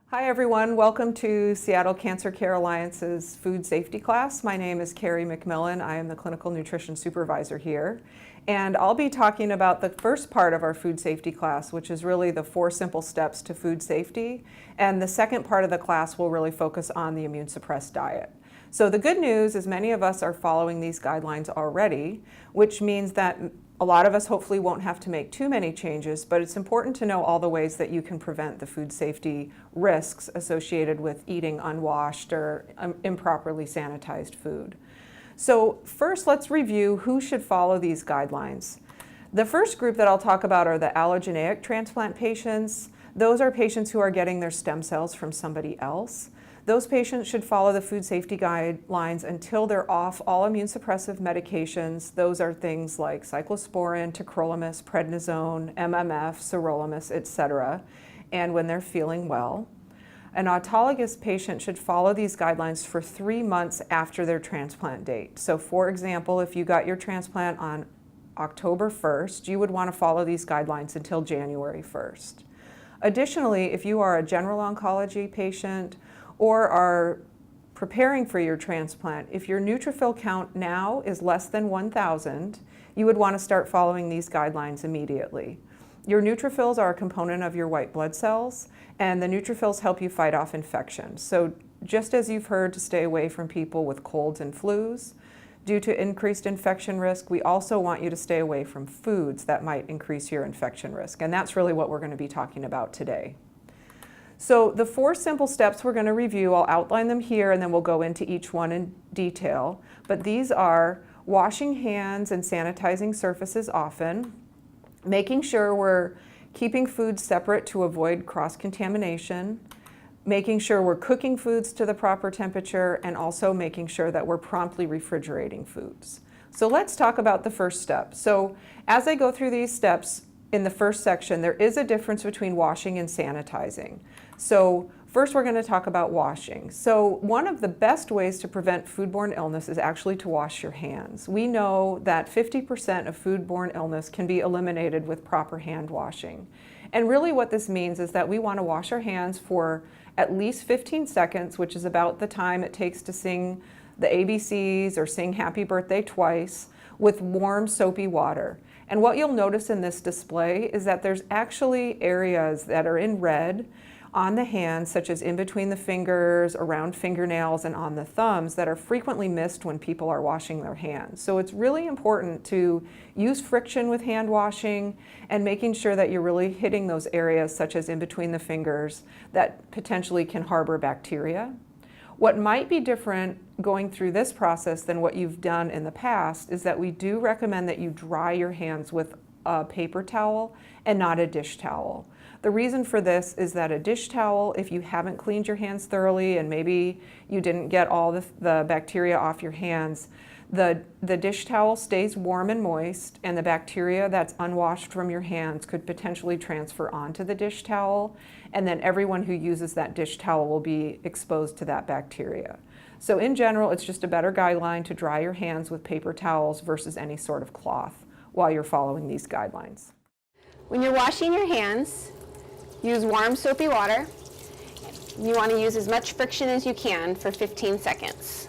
Hi everyone, welcome to Seattle Cancer Care Alliance's food safety class. My name is Carrie McMillan. I am the clinical nutrition supervisor here. And I'll be talking about the first part of our food safety class, which is really the 4 simple steps to food safety. And the second part of the class will really focus on the immune-suppressed diet. So the good news is many of us are following these guidelines already, which means that a lot of us hopefully won't have to make too many changes, but it's important to know all the ways that you can prevent the food safety risks associated with eating unwashed or improperly sanitized food. So first, let's review who should follow these guidelines. The first group that I'll talk about are the allogeneic transplant patients. Those are patients who are getting their stem cells from somebody else. Those patients should follow the food safety guidelines until they're off all immune suppressive medications. Those are things like cyclosporin, tacrolimus, prednisone, MMF, sirolimus, etc., and when they're feeling well. An autologous patient should follow these guidelines for 3 months after their transplant date. So for example, if you got your transplant on October 1st, you would want to follow these guidelines until January 1st. Additionally, if you are a general oncology patient or are preparing for your transplant, if your neutrophil count now is less than 1,000, you would want to start following these guidelines immediately. Your neutrophils are a component of your white blood cells, and the neutrophils help you fight off infections. So just as you've heard to stay away from people with colds and flus, due to increased infection risk, we also want you to stay away from foods that might increase your infection risk. And that's really what we're going to be talking about today. So the 4 simple steps we're going to review, I'll outline them here and then we'll go into each one in detail. But these are washing hands and sanitizing surfaces often, making sure we're keeping foods separate to avoid cross-contamination, making sure we're cooking foods to the proper temperature, and also making sure that we're promptly refrigerating foods. So let's talk about the first step. So as I go through these steps, in the first section, there is a difference between washing and sanitizing. So first we're going to talk about washing. So one of the best ways to prevent foodborne illness is actually to wash your hands. We know that 50% of foodborne illness can be eliminated with proper hand washing. And really what this means is that we want to wash our hands for at least 15 seconds, which is about the time it takes to sing the ABCs or sing Happy Birthday twice, with warm soapy water. And what you'll notice in this display is that there's actually areas that are in red on the hands, such as in between the fingers, around fingernails, and on the thumbs, that are frequently missed when people are washing their hands. So it's really important to use friction with hand washing and making sure that you're really hitting those areas, such as in between the fingers, that potentially can harbor bacteria. What might be different going through this process than what you've done in the past is that we do recommend that you dry your hands with a paper towel and not a dish towel. The reason for this is that a dish towel, if you haven't cleaned your hands thoroughly and maybe you didn't get all the bacteria off your hands, the dish towel stays warm and moist, and the bacteria that's unwashed from your hands could potentially transfer onto the dish towel, and then everyone who uses that dish towel will be exposed to that bacteria. So in general, it's just a better guideline to dry your hands with paper towels versus any sort of cloth while you're following these guidelines. When you're washing your hands, use warm soapy water. You want to use as much friction as you can for 15 seconds.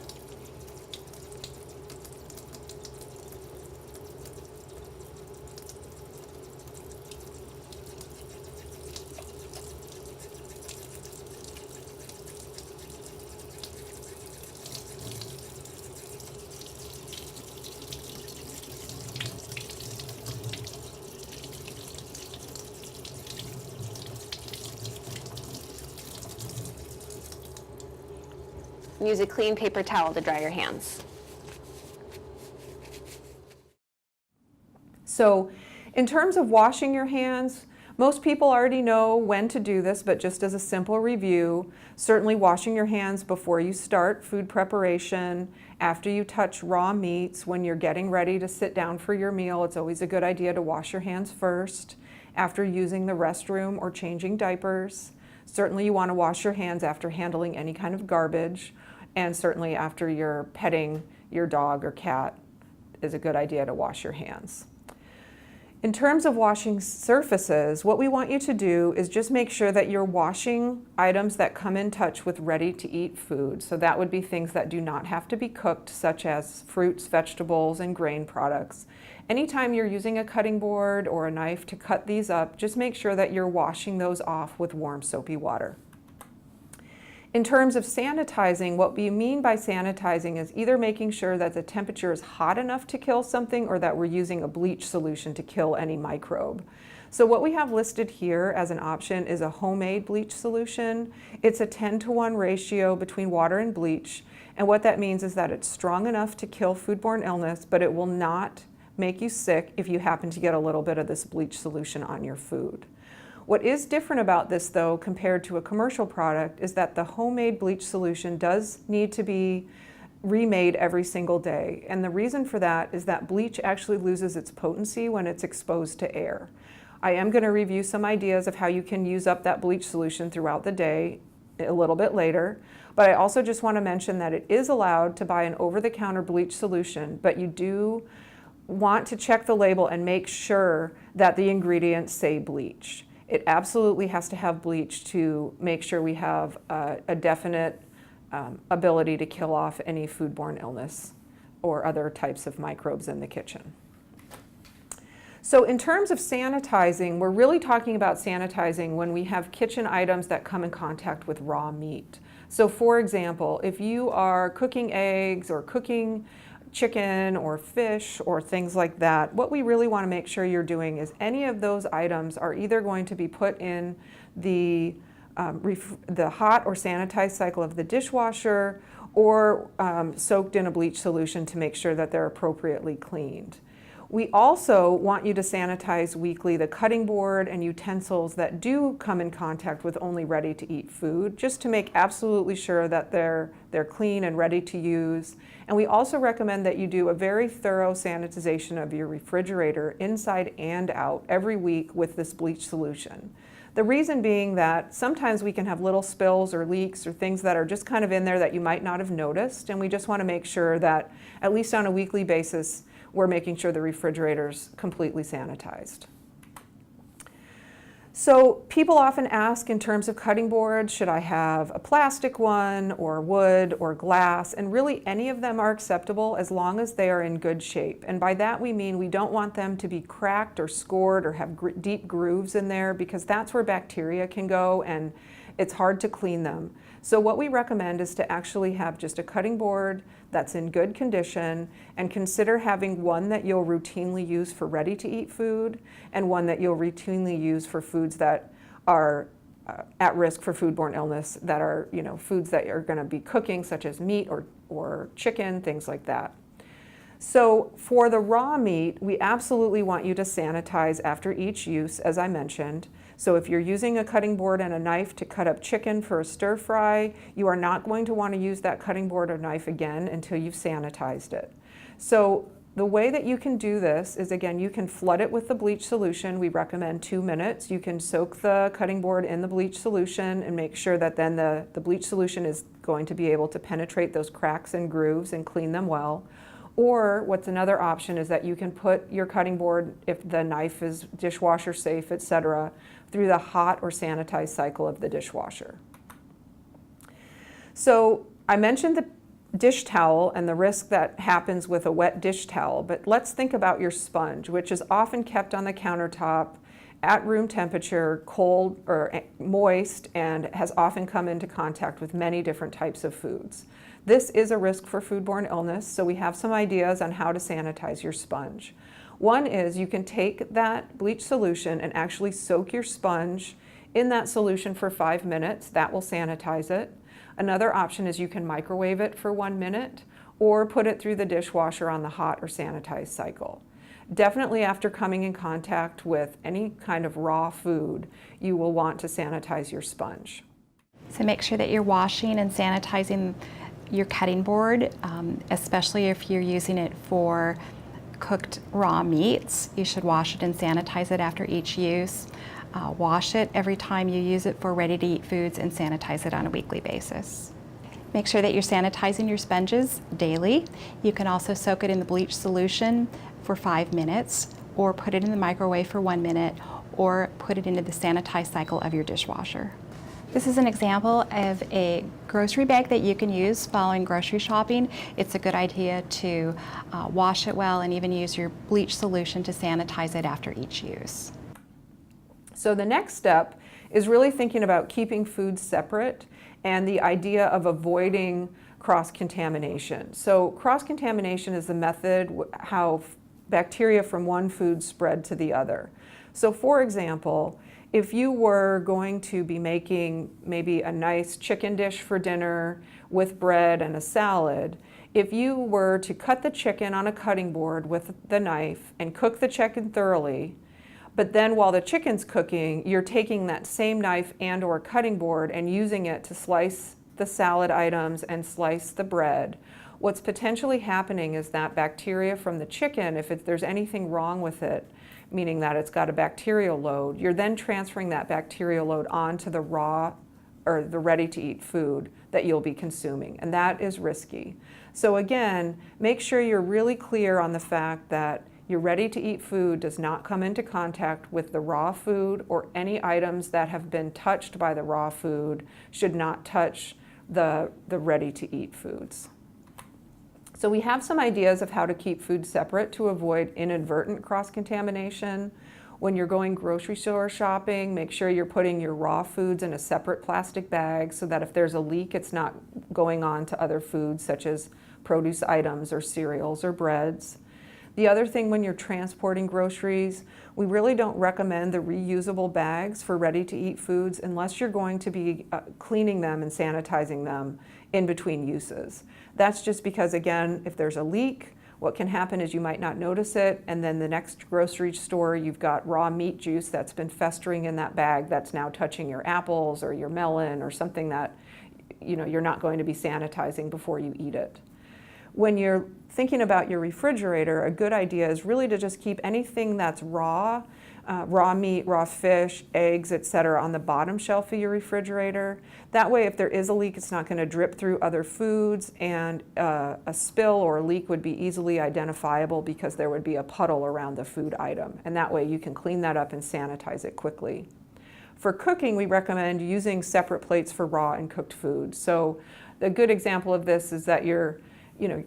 Use a clean paper towel to dry your hands. So in terms of washing your hands, most people already know when to do this, but just as a simple review, certainly washing your hands before you start food preparation, after you touch raw meats, when you're getting ready to sit down for your meal, it's always a good idea to wash your hands first, after using the restroom or changing diapers. Certainly you want to wash your hands after handling any kind of garbage, and certainly after you're petting your dog or cat is a good idea to wash your hands. In terms of washing surfaces, what we want you to do is just make sure that you're washing items that come in touch with ready-to-eat food. So that would be things that do not have to be cooked, such as fruits, vegetables, and grain products. Anytime you're using a cutting board or a knife to cut these up, just make sure that you're washing those off with warm soapy water. In terms of sanitizing, what we mean by sanitizing is either making sure that the temperature is hot enough to kill something or that we're using a bleach solution to kill any microbe. So what we have listed here as an option is a homemade bleach solution. It's a 10-to-1 ratio between water and bleach, and what that means is that it's strong enough to kill foodborne illness, but it will not make you sick if you happen to get a little bit of this bleach solution on your food. What is different about this, though, compared to a commercial product, is that the homemade bleach solution does need to be remade every single day. And the reason for that is that bleach actually loses its potency when it's exposed to air. I am going to review some ideas of how you can use up that bleach solution throughout the day a little bit later. But I also just want to mention that it is allowed to buy an over-the-counter bleach solution, but you do want to check the label and make sure that the ingredients say bleach. It absolutely has to have bleach to make sure we have a definite ability to kill off any foodborne illness or other types of microbes in the kitchen. So in terms of sanitizing, we're really talking about sanitizing when we have kitchen items that come in contact with raw meat. So for example, if you are cooking eggs or cooking chicken or fish or things like that, what we really want to make sure you're doing is any of those items are either going to be put in the hot or sanitized cycle of the dishwasher or soaked in a bleach solution to make sure that they're appropriately cleaned. We also want you to sanitize weekly the cutting board and utensils that do come in contact with only ready-to-eat food, just to make absolutely sure that they're clean and ready to use. And we also recommend that you do a very thorough sanitization of your refrigerator inside and out every week with this bleach solution. The reason being that sometimes we can have little spills or leaks or things that are just kind of in there that you might not have noticed, and we just want to make sure that at least on a weekly basis we're making sure the refrigerator's completely sanitized. So people often ask in terms of cutting boards, should I have a plastic one or wood or glass? And really any of them are acceptable as long as they are in good shape. And by that we mean we don't want them to be cracked or scored or have deep grooves in there, because that's where bacteria can go and it's hard to clean them. So what we recommend is to actually have just a cutting board that's in good condition, and consider having one that you'll routinely use for ready-to-eat food and one that you'll routinely use for foods that are at risk for foodborne illness, that are, foods that you're going to be cooking, such as meat or chicken, things like that. So for the raw meat, we absolutely want you to sanitize after each use, as I mentioned. So if you're using a cutting board and a knife to cut up chicken for a stir fry, you are not going to want to use that cutting board or knife again until you've sanitized it. So the way that you can do this is, again, you can flood it with the bleach solution. We recommend 2 minutes. You can soak the cutting board in the bleach solution and make sure that then the bleach solution is going to be able to penetrate those cracks and grooves and clean them well. Or what's another option is that you can put your cutting board, if the knife is dishwasher safe, etc., through the hot or sanitized cycle of the dishwasher. So I mentioned the dish towel and the risk that happens with a wet dish towel, but let's think about your sponge, which is often kept on the countertop at room temperature, cold or moist, and has often come into contact with many different types of foods. This is a risk for foodborne illness, so we have some ideas on how to sanitize your sponge. One is you can take that bleach solution and actually soak your sponge in that solution for 5 minutes. That will sanitize it. Another option is you can microwave it for 1 minute or put it through the dishwasher on the hot or sanitized cycle. Definitely after coming in contact with any kind of raw food, you will want to sanitize your sponge. So make sure that you're washing and sanitizing your cutting board, especially if you're using it for cooked raw meats. You should wash it and sanitize it after each use. Wash it every time you use it for ready-to-eat foods and sanitize it on a weekly basis. Make sure that you're sanitizing your sponges daily. You can also soak it in the bleach solution for 5 minutes, or put it in the microwave for 1 minute, or put it into the sanitize cycle of your dishwasher. This is an example of a grocery bag that you can use following grocery shopping. It's a good idea to wash it well and even use your bleach solution to sanitize it after each use. So the next step is really thinking about keeping foods separate and the idea of avoiding cross-contamination. So cross-contamination is the method how bacteria from one food spread to the other. So for example, if you were going to be making maybe a nice chicken dish for dinner with bread and a salad, if you were to cut the chicken on a cutting board with the knife and cook the chicken thoroughly, but then while the chicken's cooking, you're taking that same knife and or cutting board and using it to slice the salad items and slice the bread, what's potentially happening is that bacteria from the chicken, if there's anything wrong with it, meaning that it's got a bacterial load, you're then transferring that bacterial load onto the raw or the ready-to-eat food that you'll be consuming, and that is risky. So again, make sure you're really clear on the fact that your ready-to-eat food does not come into contact with the raw food, or any items that have been touched by the raw food should not touch the ready-to-eat foods. So we have some ideas of how to keep food separate to avoid inadvertent cross-contamination. When you're going grocery store shopping, make sure you're putting your raw foods in a separate plastic bag so that if there's a leak, it's not going on to other foods such as produce items or cereals or breads. The other thing, when you're transporting groceries, we really don't recommend the reusable bags for ready-to-eat foods unless you're going to be cleaning them and sanitizing them in between uses. That's just because, again, if there's a leak, what can happen is you might not notice it, and then the next grocery store, you've got raw meat juice that's been festering in that bag that's now touching your apples or your melon or something that you're not going to be sanitizing before you eat it. When you're thinking about your refrigerator, a good idea is really to just keep anything that's raw, raw meat, raw fish, eggs, etc. on the bottom shelf of your refrigerator. That way, if there is a leak, it's not going to drip through other foods, and a spill or a leak would be easily identifiable because there would be a puddle around the food item. And that way you can clean that up and sanitize it quickly. For cooking, we recommend using separate plates for raw and cooked food. So a good example of this is that you're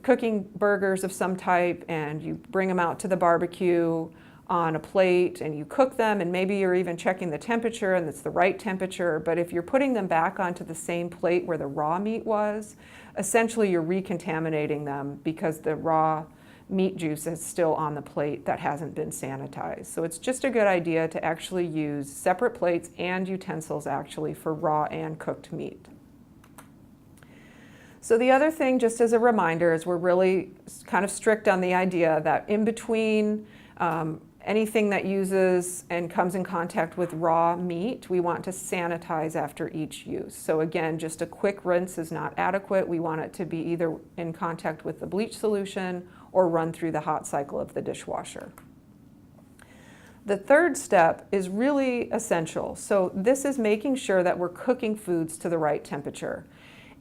cooking burgers of some type and you bring them out to the barbecue on a plate and you cook them, and maybe you're even checking the temperature and it's the right temperature, but if you're putting them back onto the same plate where the raw meat was, essentially you're recontaminating them because the raw meat juice is still on the plate that hasn't been sanitized. So it's just a good idea to actually use separate plates and utensils actually for raw and cooked meat. So the other thing, just as a reminder, is we're really kind of strict on the idea that in between anything that uses and comes in contact with raw meat, we want to sanitize after each use. So again, just a quick rinse is not adequate. We want it to be either in contact with the bleach solution or run through the hot cycle of the dishwasher. The third step is really essential. So this is making sure that we're cooking foods to the right temperature.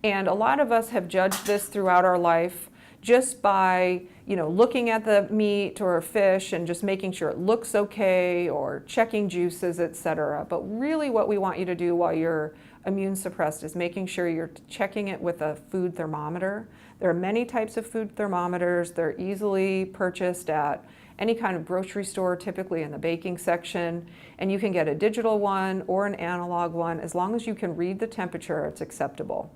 And a lot of us have judged this throughout our life just by, looking at the meat or fish and just making sure it looks okay, or checking juices, etc. But really what we want you to do while you're immune suppressed is making sure you're checking it with a food thermometer. There are many types of food thermometers. They're easily purchased at any kind of grocery store, typically in the baking section, and you can get a digital one or an analog one. As long as you can read the temperature, it's acceptable.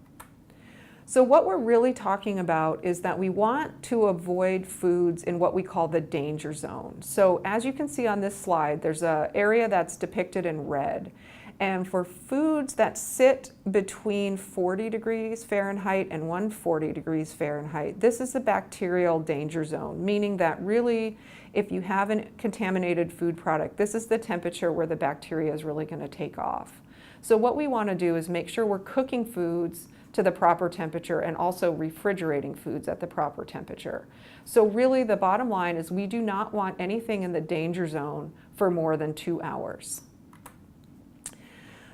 So what we're really talking about is that we want to avoid foods in what we call the danger zone. So as you can see on this slide, there's an area that's depicted in red. And for foods that sit between 40 degrees Fahrenheit and 140 degrees Fahrenheit, this is the bacterial danger zone, meaning that really, if you have a contaminated food product, this is the temperature where the bacteria is really going to take off. So what we want to do is make sure we're cooking foods to the proper temperature and also refrigerating foods at the proper temperature. So really the bottom line is we do not want anything in the danger zone for more than 2 hours.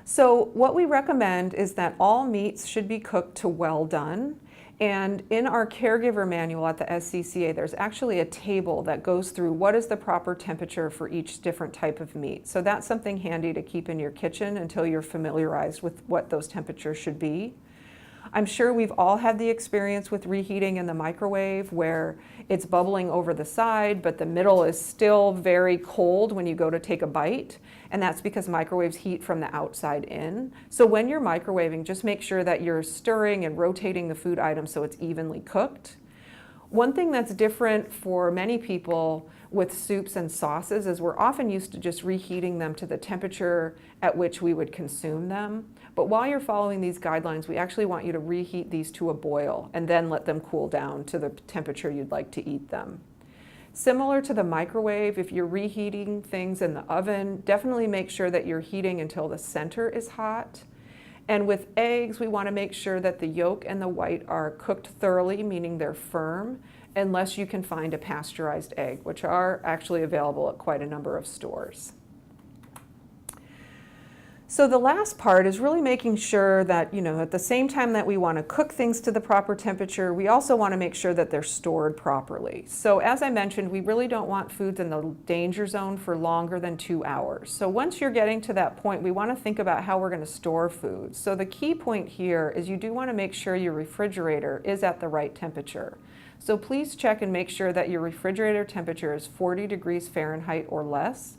So what we recommend is that all meats should be cooked to well done, And in our caregiver manual at the SCCA, there's actually a table that goes through what is the proper temperature for each different type of meat. So that's something handy to keep in your kitchen until you're familiarized with what those temperatures should be. I'm sure we've all had the experience with reheating in the microwave where it's bubbling over the side, but the middle is still very cold when you go to take a bite. And that's because microwaves heat from the outside in. So when you're microwaving, just make sure that you're stirring and rotating the food item so it's evenly cooked. One thing that's different for many people with soups and sauces is we're often used to just reheating them to the temperature at which we would consume them. But while you're following these guidelines, we actually want you to reheat these to a boil and then let them cool down to the temperature you'd like to eat them. Similar to the microwave, if you're reheating things in the oven, definitely make sure that you're heating until the center is hot. And with eggs, we want to make sure that the yolk and the white are cooked thoroughly, meaning they're firm, unless you can find a pasteurized egg, which are actually available at quite a number of stores. So the last part is really making sure that, at the same time that we want to cook things to the proper temperature, we also want to make sure that they're stored properly. So as I mentioned, we really don't want foods in the danger zone for longer than 2 hours. So once you're getting to that point, we want to think about how we're going to store foods. So the key point here is you do want to make sure your refrigerator is at the right temperature. So please check and make sure that your refrigerator temperature is 40 degrees Fahrenheit or less.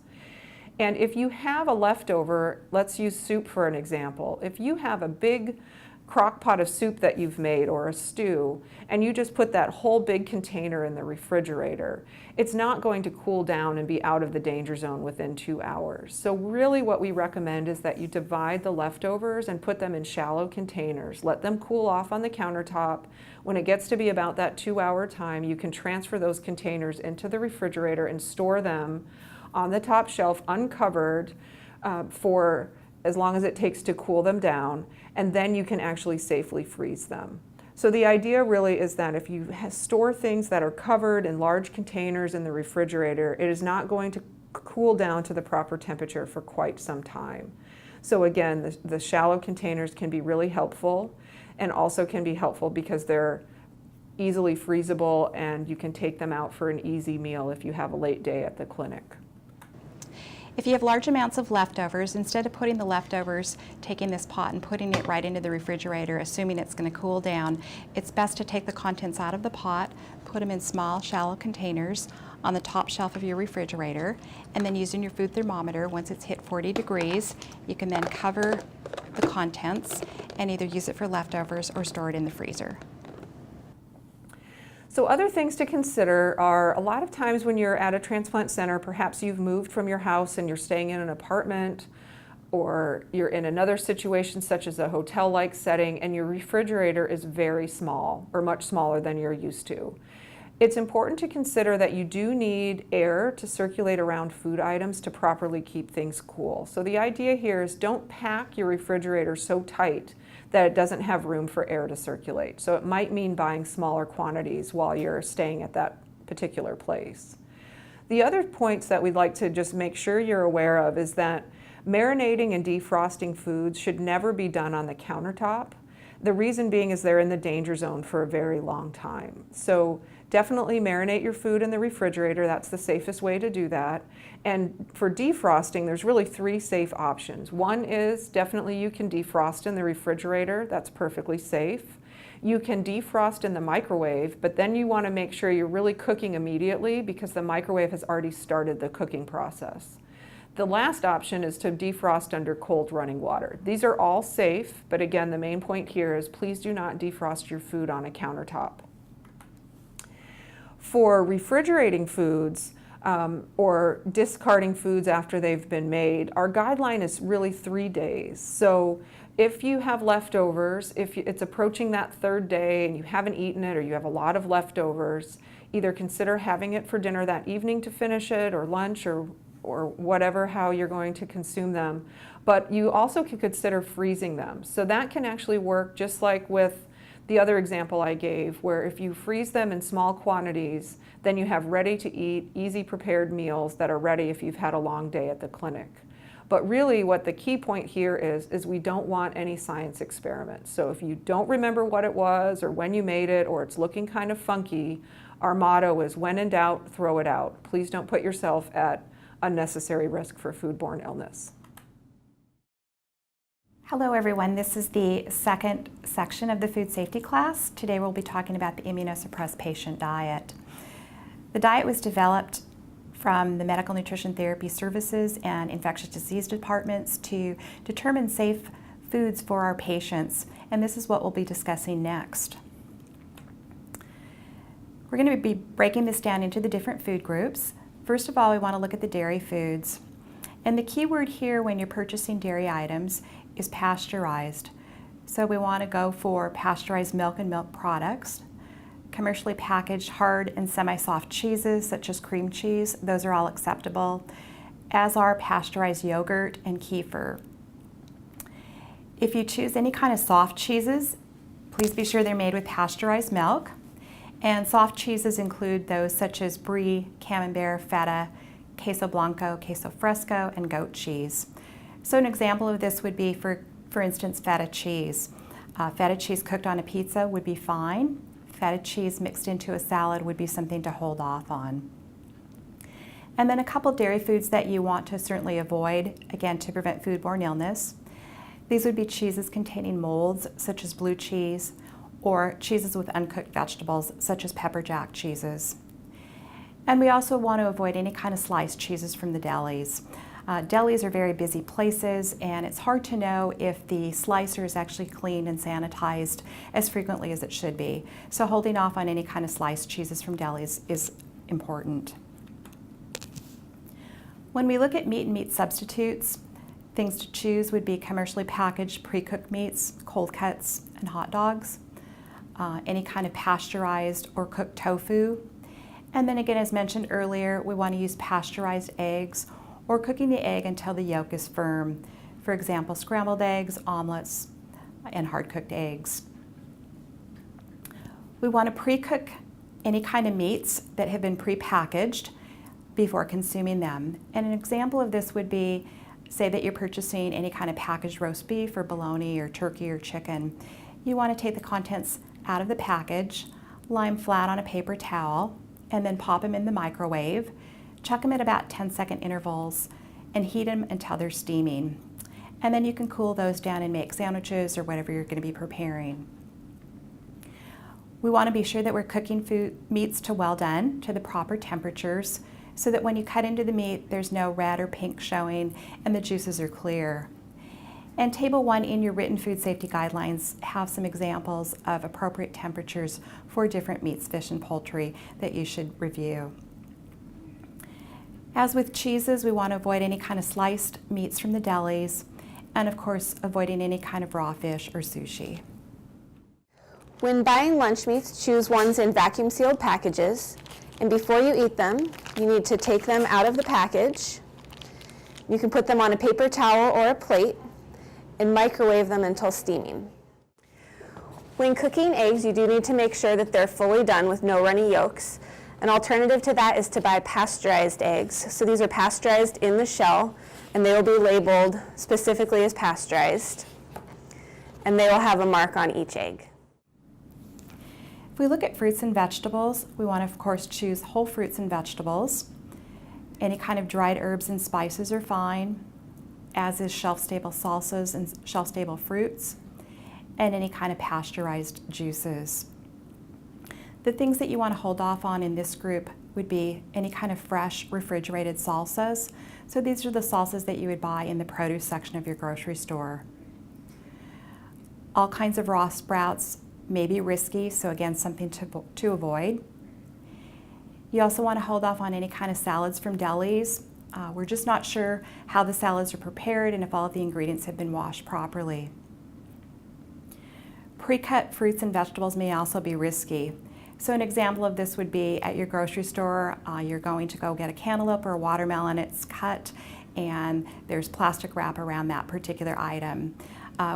And if you have a leftover, let's use soup for an example. If you have a big crock pot of soup that you've made or a stew, and you just put that whole big container in the refrigerator, it's not going to cool down and be out of the danger zone within 2 hours. So really what we recommend is that you divide the leftovers and put them in shallow containers. Let them cool off on the countertop. When it gets to be about that 2-hour time, you can transfer those containers into the refrigerator and store them on the top shelf uncovered for as long as it takes to cool them down, and then you can actually safely freeze them. So the idea really is that if you store things that are covered in large containers in the refrigerator, it is not going to cool down to the proper temperature for quite some time. So again, the shallow containers can be really helpful, and also can be helpful because they're easily freezable and you can take them out for an easy meal if you have a late day at the clinic. If you have large amounts of leftovers, instead of putting the leftovers, taking this pot and putting it right into the refrigerator, assuming it's going to cool down, it's best to take the contents out of the pot, put them in small, shallow containers on the top shelf of your refrigerator, and then using your food thermometer, once it's hit 40 degrees, you can then cover the contents and either use it for leftovers or store it in the freezer. So other things to consider are a lot of times when you're at a transplant center, perhaps you've moved from your house and you're staying in an apartment, or you're in another situation such as a hotel-like setting, and your refrigerator is very small or much smaller than you're used to. It's important to consider that you do need air to circulate around food items to properly keep things cool. So the idea here is don't pack your refrigerator so tight that it doesn't have room for air to circulate. So it might mean buying smaller quantities while you're staying at that particular place. The other points that we'd like to just make sure you're aware of is that marinating and defrosting foods should never be done on the countertop. The reason being is they're in the danger zone for a very long time. So definitely marinate your food in the refrigerator. That's the safest way to do that. And for defrosting, there's really 3 safe options. One is definitely you can defrost in the refrigerator. That's perfectly safe. You can defrost in the microwave, but then you want to make sure you're really cooking immediately because the microwave has already started the cooking process. The last option is to defrost under cold running water. These are all safe, but again, the main point here is please do not defrost your food on a countertop. For refrigerating foods or discarding foods after they've been made, our guideline is really 3 days. So if you have leftovers, if it's approaching that 3rd day and you haven't eaten it or you have a lot of leftovers, either consider having it for dinner that evening to finish it, or lunch, or whatever, how you're going to consume them. But you also can consider freezing them. So that can actually work just like with the other example I gave, where if you freeze them in small quantities, then you have ready to eat, easy prepared meals that are ready if you've had a long day at the clinic. But really what the key point here is we don't want any science experiments. So if you don't remember what it was or when you made it or it's looking kind of funky, our motto is when in doubt, throw it out. Please don't put yourself at unnecessary risk for foodborne illness. Hello everyone, this is the second section of the food safety class. Today we'll be talking about the immunosuppressed patient diet. The diet was developed from the Medical Nutrition Therapy Services and Infectious Disease Departments to determine safe foods for our patients, and this is what we'll be discussing next. We're going to be breaking this down into the different food groups. First of all, we want to look at the dairy foods. And the key word here when you're purchasing dairy items is pasteurized. So we want to go for pasteurized milk and milk products, commercially packaged hard and semi-soft cheeses such as cream cheese, those are all acceptable, as are pasteurized yogurt and kefir. If you choose any kind of soft cheeses, please be sure they're made with pasteurized milk. And soft cheeses include those such as brie, camembert, feta, queso blanco, queso fresco, and goat cheese. So an example of this would be, for instance, feta cheese. Feta cheese cooked on a pizza would be fine. Feta cheese mixed into a salad would be something to hold off on. And then a couple dairy foods that you want to certainly avoid, again, to prevent foodborne illness. These would be cheeses containing molds, such as blue cheese, or cheeses with uncooked vegetables, such as pepper jack cheeses. And we also want to avoid any kind of sliced cheeses from the delis. Delis are very busy places, and it's hard to know if the slicer is actually cleaned and sanitized as frequently as it should be. So holding off on any kind of sliced cheeses from delis is important. When we look at meat and meat substitutes, things to choose would be commercially packaged pre-cooked meats, cold cuts, and hot dogs, any kind of pasteurized or cooked tofu. And then again, as mentioned earlier, we want to use pasteurized eggs or cooking the egg until the yolk is firm. For example, scrambled eggs, omelets, and hard-cooked eggs. We want to pre-cook any kind of meats that have been pre-packaged before consuming them. And an example of this would be, say that you're purchasing any kind of packaged roast beef or bologna or turkey or chicken. You want to take the contents out of the package, lie them flat on a paper towel, and then pop them in the microwave. Chuck them at about 10-second intervals and heat them until they're steaming. And then you can cool those down and make sandwiches or whatever you're going to be preparing. We want to be sure that we're cooking meats to well done, to the proper temperatures, so that when you cut into the meat, there's no red or pink showing and the juices are clear. And Table 1 in your written food safety guidelines have some examples of appropriate temperatures for different meats, fish, and poultry that you should review. As with cheeses, we want to avoid any kind of sliced meats from the delis, and of course, avoiding any kind of raw fish or sushi. When buying lunch meats, choose ones in vacuum-sealed packages. And before you eat them, you need to take them out of the package. You can put them on a paper towel or a plate and microwave them until steaming. When cooking eggs, you do need to make sure that they're fully done with no runny yolks. An alternative to that is to buy pasteurized eggs. So these are pasteurized in the shell, and they will be labeled specifically as pasteurized. And they will have a mark on each egg. If we look at fruits and vegetables, we want to, of course, choose whole fruits and vegetables. Any kind of dried herbs and spices are fine, as is shelf-stable salsas and shelf-stable fruits, and any kind of pasteurized juices. The things that you want to hold off on in this group would be any kind of fresh refrigerated salsas. So these are the salsas that you would buy in the produce section of your grocery store. All kinds of raw sprouts may be risky, so again, something to avoid. You also want to hold off on any kind of salads from delis. We're just not sure how the salads are prepared and if all of the ingredients have been washed properly. Pre-cut fruits and vegetables may also be risky. So an example of this would be at your grocery store, you're going to go get a cantaloupe or a watermelon, it's cut, and there's plastic wrap around that particular item.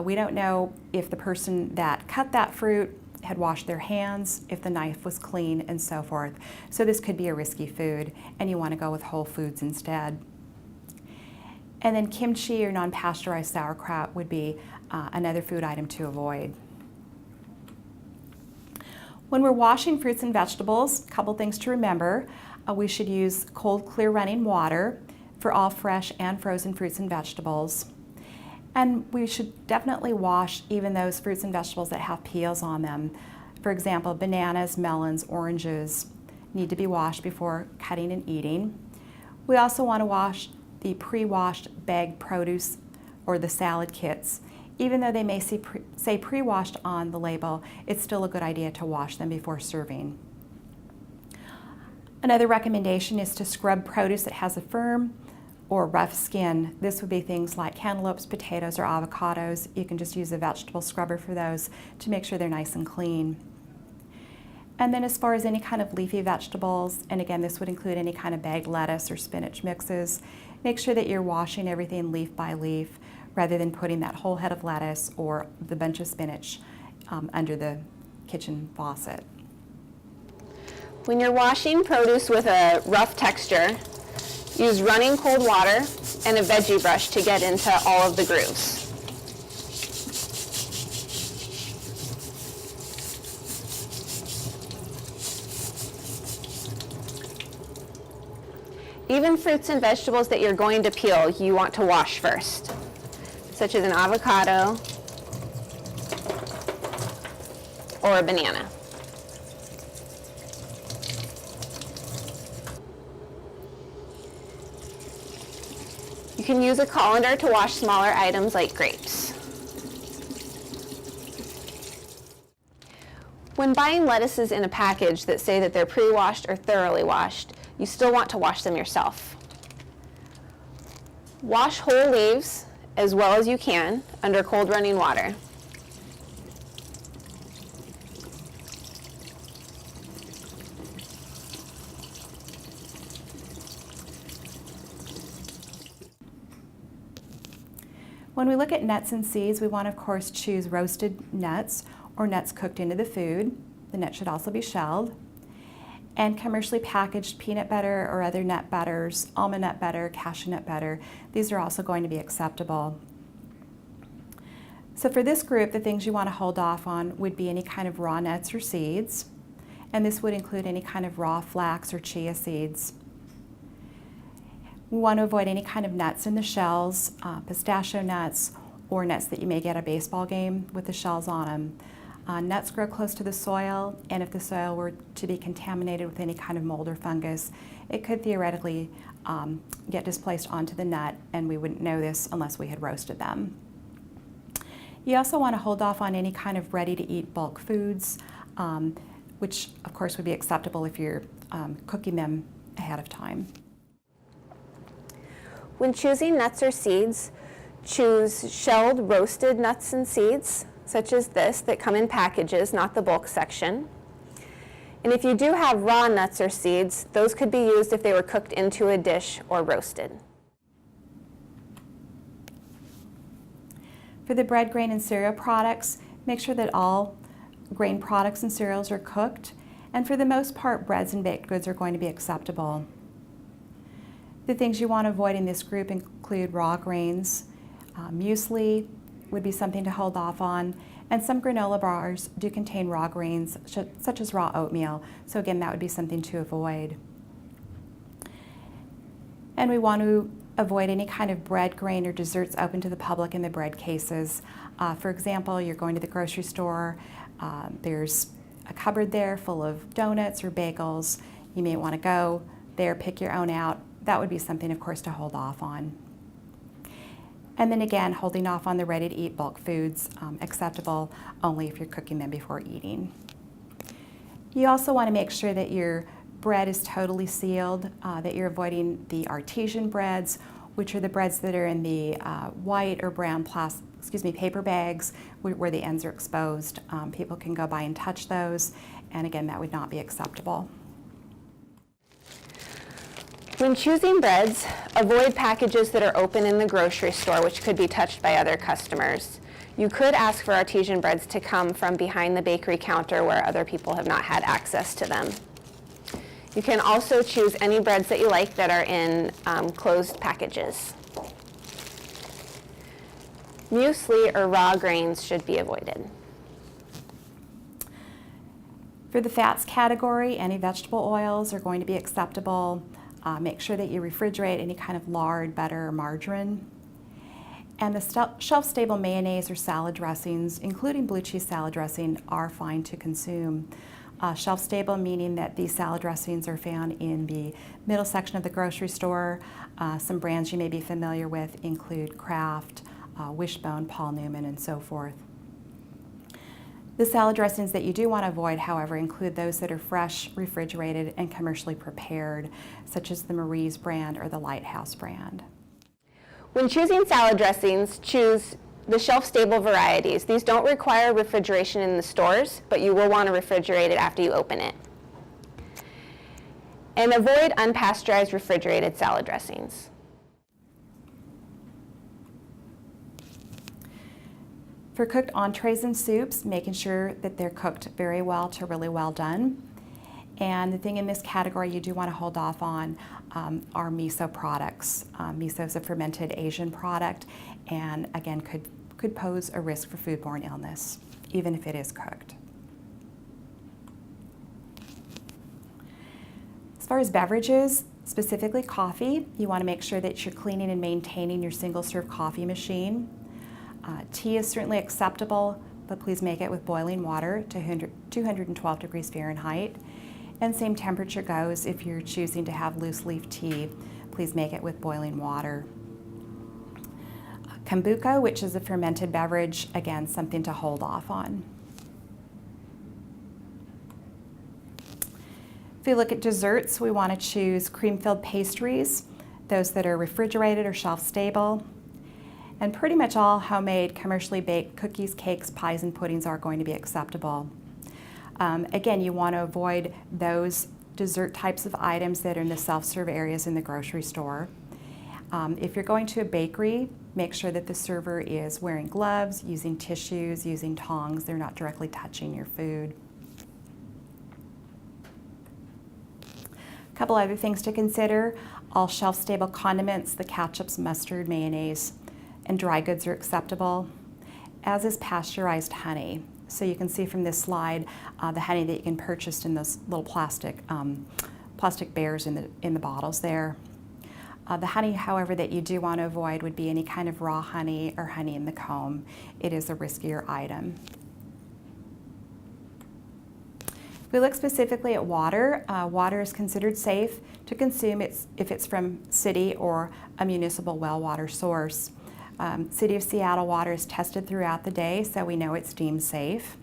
We don't know if the person that cut that fruit had washed their hands, if the knife was clean, and so forth. So this could be a risky food, and you want to go with whole foods instead. And then kimchi or non-pasteurized sauerkraut would be another food item to avoid. When we're washing fruits and vegetables, a couple things to remember. We should use cold, clear running water for all fresh and frozen fruits and vegetables. And we should definitely wash even those fruits and vegetables that have peels on them. For example, bananas, melons, oranges need to be washed before cutting and eating. We also want to wash the pre-washed bagged produce or the salad kits. Even though they may say pre-washed on the label, it's still a good idea to wash them before serving. Another recommendation is to scrub produce that has a firm or rough skin. This would be things like cantaloupes, potatoes, or avocados. You can just use a vegetable scrubber for those to make sure they're nice and clean. And then as far as any kind of leafy vegetables, and again, this would include any kind of bagged lettuce or spinach mixes, make sure that you're washing everything leaf by leaf rather than putting that whole head of lettuce or the bunch of spinach under the kitchen faucet. When you're washing produce with a rough texture, use running cold water and a veggie brush to get into all of the grooves. Even fruits and vegetables that you're going to peel, you want to wash first, such as an avocado or a banana. You can use a colander to wash smaller items like grapes. When buying lettuces in a package that say that they're pre-washed or thoroughly washed, you still want to wash them yourself. Wash whole leaves as well as you can under cold running water. When we look at nuts and seeds, we want to, of course, choose roasted nuts or nuts cooked into the food. The nut should also be shelled. And commercially packaged peanut butter or other nut butters, almond nut butter, cashew nut butter, these are also going to be acceptable. So for this group, the things you want to hold off on would be any kind of raw nuts or seeds, and this would include any kind of raw flax or chia seeds. We want to avoid any kind of nuts in the shells, pistachio nuts, or nuts that you may get at a baseball game with the shells on them. Nuts grow close to the soil, and if the soil were to be contaminated with any kind of mold or fungus, it could theoretically get displaced onto the nut, and we wouldn't know this unless we had roasted them. You also want to hold off on any kind of ready-to-eat bulk foods, which of course would be acceptable if you're cooking them ahead of time. When choosing nuts or seeds, choose shelled roasted nuts and seeds, such as this, that come in packages, not the bulk section. And if you do have raw nuts or seeds, those could be used if they were cooked into a dish or roasted. For the bread, grain, and cereal products, make sure that all grain products and cereals are cooked, and for the most part, breads and baked goods are going to be acceptable. The things you want to avoid in this group include raw grains. Muesli would be something to hold off on, and some granola bars do contain raw grains, such as raw oatmeal, so again, that would be something to avoid. And we want to avoid any kind of bread, grain, or desserts open to the public in the bread cases. For example, you're going to the grocery store, there's a cupboard there full of donuts or bagels. You may want to go there, pick your own out. That would be something, of course, to hold off on. And then again, holding off on the ready-to-eat bulk foods, acceptable only if you're cooking them before eating. You also want to make sure that your bread is totally sealed, that you're avoiding the artesian breads, which are the breads that are in the white or brown paper bags where the ends are exposed. People can go by and touch those, and again, that would not be acceptable. When choosing breads, avoid packages that are open in the grocery store, which could be touched by other customers. You could ask for artesian breads to come from behind the bakery counter where other people have not had access to them. You can also choose any breads that you like that are in closed packages. Muesli or raw grains should be avoided. For the fats category, any vegetable oils are going to be acceptable. Make sure that you refrigerate any kind of lard, butter, or margarine. And the shelf-stable mayonnaise or salad dressings, including blue cheese salad dressing, are fine to consume. Shelf-stable meaning that these salad dressings are found in the middle section of the grocery store. Some brands you may be familiar with include Kraft, Wishbone, Paul Newman, and so forth. The salad dressings that you do want to avoid, however, include those that are fresh, refrigerated, and commercially prepared, such as the Marie's brand or the Lighthouse brand. When choosing salad dressings, choose the shelf-stable varieties. These don't require refrigeration in the stores, but you will want to refrigerate it after you open it. And avoid unpasteurized refrigerated salad dressings. For cooked entrees and soups, making sure that they're cooked very well to really well done. And the thing in this category you do want to hold off on are miso products. Miso is a fermented Asian product and again could pose a risk for foodborne illness, even if it is cooked. As far as beverages, specifically coffee, you want to make sure that you're cleaning and maintaining your single-serve coffee machine. Tea is certainly acceptable, but please make it with boiling water to 212 degrees Fahrenheit. And same temperature goes if you're choosing to have loose leaf tea, please make it with boiling water. Kombucha, which is a fermented beverage, again, something to hold off on. If we look at desserts, we want to choose cream-filled pastries, those that are refrigerated or shelf-stable. And pretty much all homemade, commercially baked cookies, cakes, pies, and puddings are going to be acceptable. Again, you want to avoid those dessert types of items that are in the self-serve areas in the grocery store. If you're going to a bakery, make sure that the server is wearing gloves, using tissues, using tongs. They're not directly touching your food. A couple other things to consider. All shelf-stable condiments, the ketchups, mustard, mayonnaise, and dry goods are acceptable, as is pasteurized honey. So you can see from this slide the honey that you can purchase in those little plastic bears in the bottles there. The honey, however, that you do want to avoid would be any kind of raw honey or honey in the comb. It is a riskier item. If we look specifically at water, water is considered safe to consume if it's from city or a municipal well water source. City of Seattle water is tested throughout the day, so we know it's deemed safe.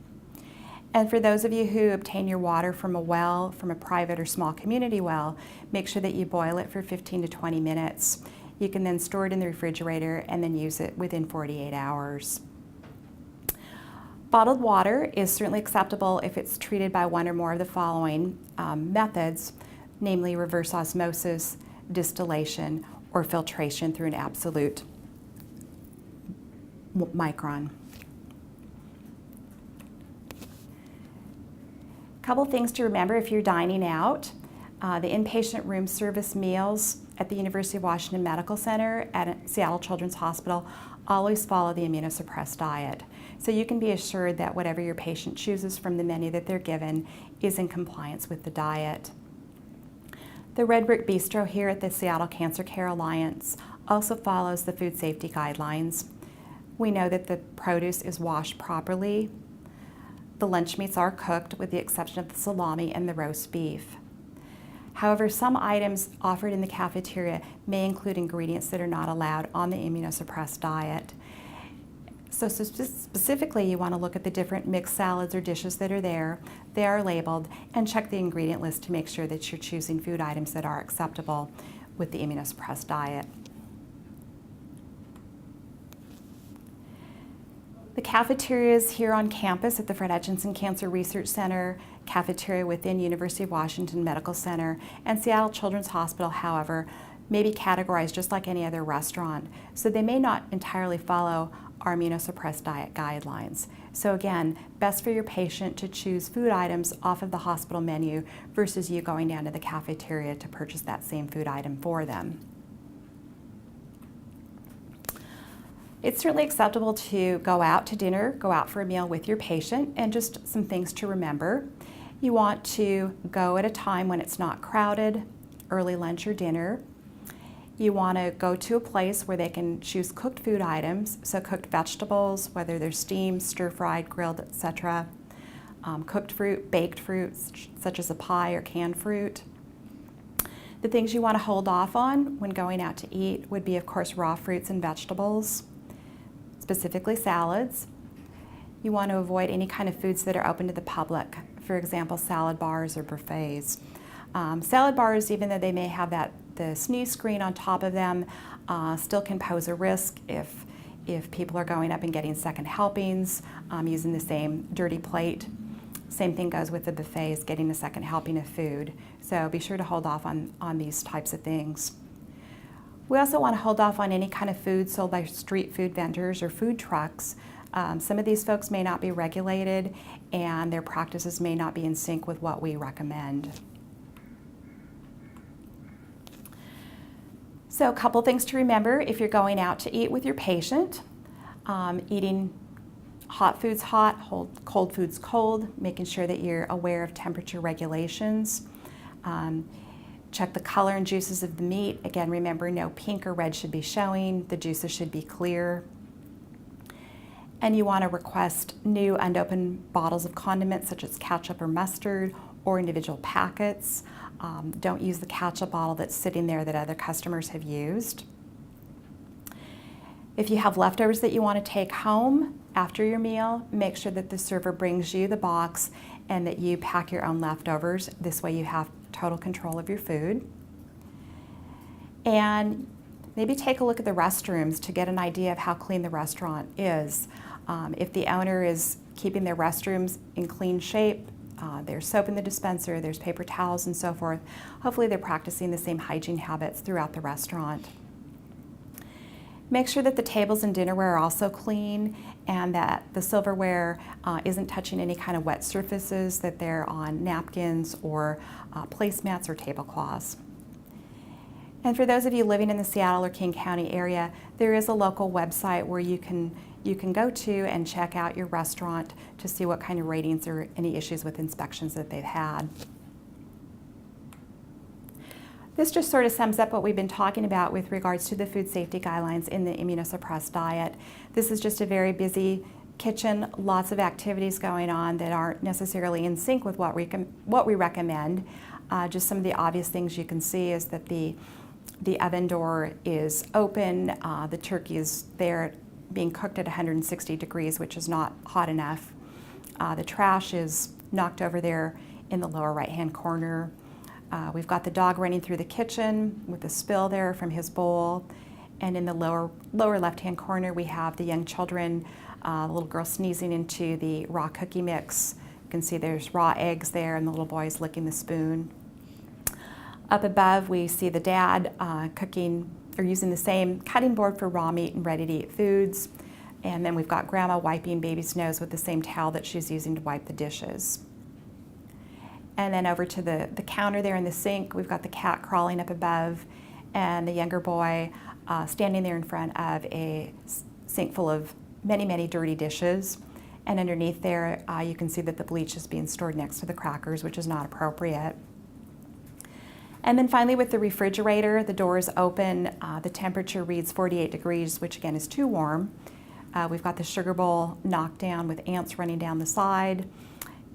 And for those of you who obtain your water from a well, from a private or small community well, make sure that you boil it for 15 to 20 minutes. You can then store it in the refrigerator and then use it within 48 hours. Bottled water is certainly acceptable if it's treated by one or more of the following methods, namely reverse osmosis, distillation, or filtration through an absolute micron. Couple things to remember if you're dining out. The inpatient room service meals at the University of Washington Medical Center at Seattle Children's Hospital always follow the immunosuppressed diet. So you can be assured that whatever your patient chooses from the menu that they're given is in compliance with the diet. The Red Brick Bistro here at the Seattle Cancer Care Alliance also follows the food safety guidelines. We know that the produce is washed properly. The lunch meats are cooked with the exception of the salami and the roast beef. However, some items offered in the cafeteria may include ingredients that are not allowed on the immunosuppressed diet. So specifically, you want to look at the different mixed salads or dishes that are there. They are labeled, and check the ingredient list to make sure that you're choosing food items that are acceptable with the immunosuppressed diet. The cafeterias here on campus at the Fred Hutchinson Cancer Research Center, cafeteria within University of Washington Medical Center, and Seattle Children's Hospital, however, may be categorized just like any other restaurant. So they may not entirely follow our immunosuppressed diet guidelines. So again, best for your patient to choose food items off of the hospital menu versus you going down to the cafeteria to purchase that same food item for them. It's certainly acceptable to go out to dinner, go out for a meal with your patient, and just some things to remember. You want to go at a time when it's not crowded, early lunch or dinner. You want to go to a place where they can choose cooked food items, so cooked vegetables, whether they're steamed, stir-fried, grilled, etc. Cooked fruit, baked fruits, such as a pie or canned fruit. The things you want to hold off on when going out to eat would be, of course, raw fruits and vegetables, specifically salads. You want to avoid any kind of foods that are open to the public, for example, salad bars or buffets. Salad bars, even though they may have the sneeze screen on top of them, still can pose a risk if people are going up and getting second helpings using the same dirty plate. Same thing goes with the buffets, getting a second helping of food. So be sure to hold off on these types of things. We also want to hold off on any kind of food sold by street food vendors or food trucks. Some of these folks may not be regulated, and their practices may not be in sync with what we recommend. So a couple things to remember if you're going out to eat with your patient. Eating hot foods hot, cold foods cold, making sure that you're aware of temperature regulations. Check the color and juices of the meat. Again, remember, no pink or red should be showing. The juices should be clear. And you want to request new unopened bottles of condiments such as ketchup or mustard or individual packets. Don't use the ketchup bottle that's sitting there that other customers have used. If you have leftovers that you want to take home after your meal, make sure that the server brings you the box and that you pack your own leftovers. This way you have total control of your food. And maybe take a look at the restrooms to get an idea of how clean the restaurant is. If the owner is keeping their restrooms in clean shape, there's soap in the dispenser, there's paper towels and so forth, hopefully they're practicing the same hygiene habits throughout the restaurant. Make sure that the tables and dinnerware are also clean and that the silverware isn't touching any kind of wet surfaces, that they're on napkins or placemats or tablecloths. And for those of you living in the Seattle or King County area, there is a local website where you can go to and check out your restaurant to see what kind of ratings or any issues with inspections that they've had. This just sort of sums up what we've been talking about with regards to the food safety guidelines in the immunosuppressed diet. This is just a very busy kitchen, lots of activities going on that aren't necessarily in sync with what we recommend. Just some of the obvious things you can see is that the oven door is open, the turkey is there being cooked at 160 degrees, which is not hot enough. The trash is knocked over there in the lower right-hand corner. We've got the dog running through the kitchen with a spill there from his bowl. And in the lower left-hand corner, we have the young children, the little girl sneezing into the raw cookie mix. You can see there's raw eggs there, and the little boy's licking the spoon. Up above, we see the dad cooking or using the same cutting board for raw meat and ready-to-eat foods. And then we've got grandma wiping baby's nose with the same towel that she's using to wipe the dishes. And then over to the counter there in the sink, we've got the cat crawling up above and the younger boy standing there in front of a sink full of many, many dirty dishes. And underneath there, you can see that the bleach is being stored next to the crackers, which is not appropriate. And then finally with the refrigerator, the door is open. The temperature reads 48 degrees, which again is too warm. We've got the sugar bowl knocked down with ants running down the side.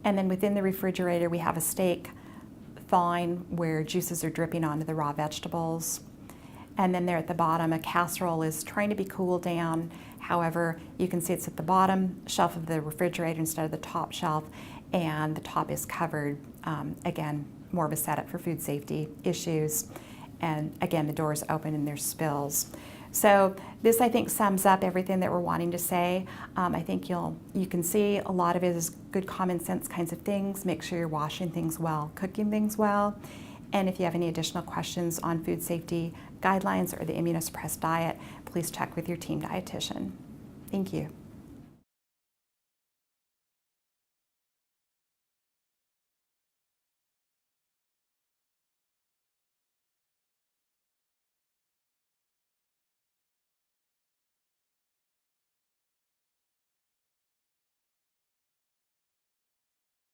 And then within the refrigerator, we have a steak thawing where juices are dripping onto the raw vegetables. And then there at the bottom, a casserole is trying to be cooled down. However, you can see it's at the bottom shelf of the refrigerator instead of the top shelf, and the top is covered. Again, more of a setup for food safety issues. And again, the door is open and there's spills. So this, I think, sums up everything that we're wanting to say. I think you can see a lot of it is good common sense kinds of things. Make sure you're washing things well, cooking things well. And if you have any additional questions on food safety guidelines or the immunosuppressed diet, please check with your team dietitian. Thank you.